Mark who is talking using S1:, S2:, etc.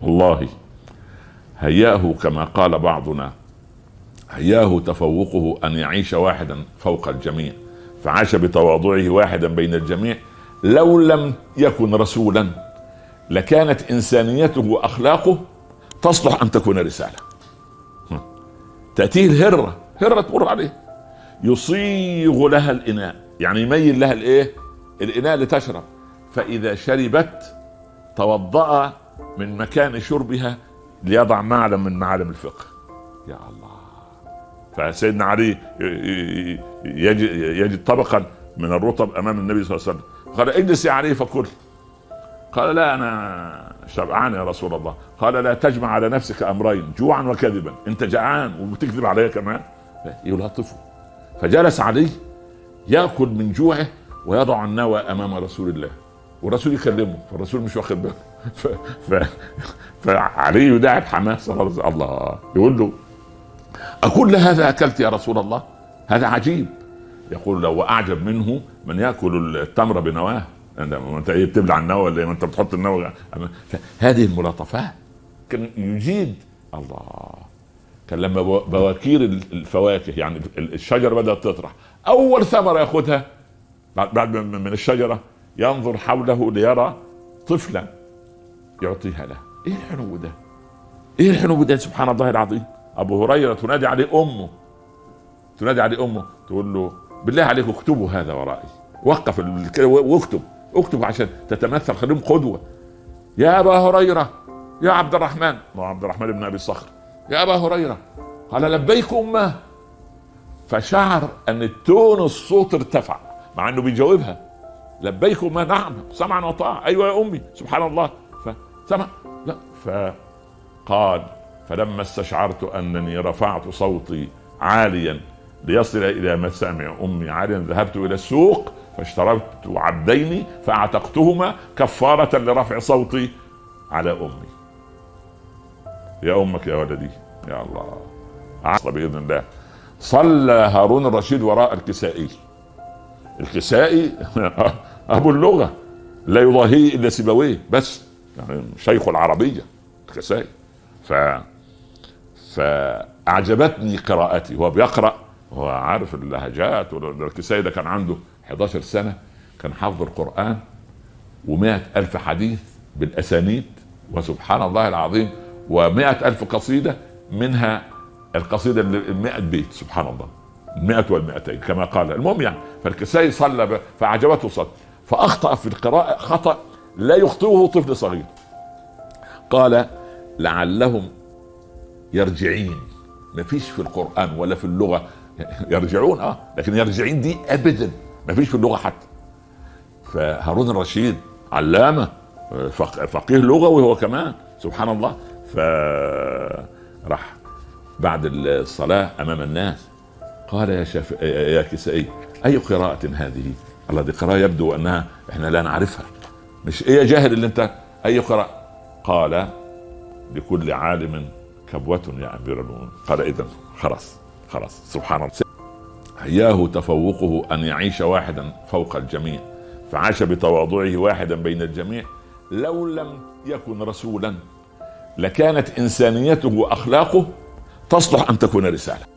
S1: والله هياه كما قال بعضنا، هياه تفوقه أن يعيش واحدا فوق الجميع، فعاش بتواضعه واحدا بين الجميع. لو لم يكن رسولا لكانت إنسانيته وأخلاقه تصلح أن تكون رسالة. تأتيه هرة تمر عليه، يصيغ لها الإناء، يعني يميل لها الإناء لتشرب، فإذا شربت توضأ من مكان شربها ليضع معلم من معالم الفقه. يا الله! فسيدنا علي يجد طبقا من الرطب امام النبي صلى الله عليه وسلم، قال: اجلس يا علي فكل. قال: لا، انا شبعان يا رسول الله. قال: لا تجمع على نفسك امرين، جوعا وكذبا، انت جعان وبتكذب علي كمان. يلطفه، فجلس علي ياكل من جوعه ويضع النوى امام رسول الله، والرسول يكلمه، فالرسول مش واخد باله. فعلي يداعب حماسه الله، يقول له: أكل هذا أكلت يا رسول الله؟ هذا عجيب. يقول: لو أعجب منه من يأكل التمر بنواه. انت بتبلع النوى ولا انت بتحط النوى؟ هذه الملاطفات كان يجيد الله. كان لما بواكير الفواكه، يعني الشجرة بدأت تطرح، أول ثمرة يأخذها بعد من الشجرة ينظر حوله ليرى طفلا يعطيها له. ايه الحنو ده؟ ايه الحنو ده؟ سبحان الله العظيم. ابو هريره تنادي عليه امه، تقول له: بالله عليك اكتبوا هذا ورائي، وقف واكتب عشان تتمثل، خليهم قدوه. يا ابا هريره، يا عبد الرحمن، عبد الرحمن بن ابي الصخر، يا ابا هريره. قال: لبيك امه. فشعر ان التون الصوت ارتفع مع انه بيجاوبها: لبيك امه، نعم سمعا وطاعه، ايوه يا امي، سبحان الله. فسمع، لا، فقال: فلما استشعرت أنني رفعت صوتي عاليا ليصل إلى مسامع أمي عاليا، ذهبت إلى السوق فاشتريت عبدين فاعتقتهما كفارة لرفع صوتي على أمي. يا أمك يا ولدي. يا الله! عصر بإذن الله. صلى هارون الرشيد وراء الكسائي أبو اللغة، لا يضاهيه إلا سيبويه، بس يعني شيخ العربية الكسائي. فأعجبتني قراءتي وهو بيقرأ، هو عارف اللهجات. والكسائي ده كان عنده 11 سنة، كان حافظ القرآن و100,000 حديث بالأسانيد، وسبحان الله العظيم، و100,000 قصيدة، منها القصيدة اللي 100 بيت، سبحان الله، 100 وال200 كما قال. المهم يعني، فالكسائي صلى فأعجبته صلى، فأخطأ في القراءة خطأ لا يخطئه طفل صغير. قال: لعلهم يرجعين. ما فيش في القرآن ولا في اللغة يرجعون، لكن يرجعين دي أبدا ما فيش في اللغة حتى. فهارون الرشيد علامة، فقيه لغوي هو كمان، سبحان الله. فراح بعد الصلاة أمام الناس قال: يا كسائي، أي قراءة هذه؟ الله، دي قراءة يبدو أنها إحنا لا نعرفها، مش إيه يا جاهل اللي أنت، أي قراءة؟ قال: لكل عالم كبوة يا أمير المؤمنين. قال: إذن خلاص سبحان الله. هياه تفوقه أن يعيش واحدا فوق الجميع، فعاش بتواضعه واحدا بين الجميع. لو لم يكن رسولا لكانت إنسانيته وأخلاقه تصلح أن تكون رسالة.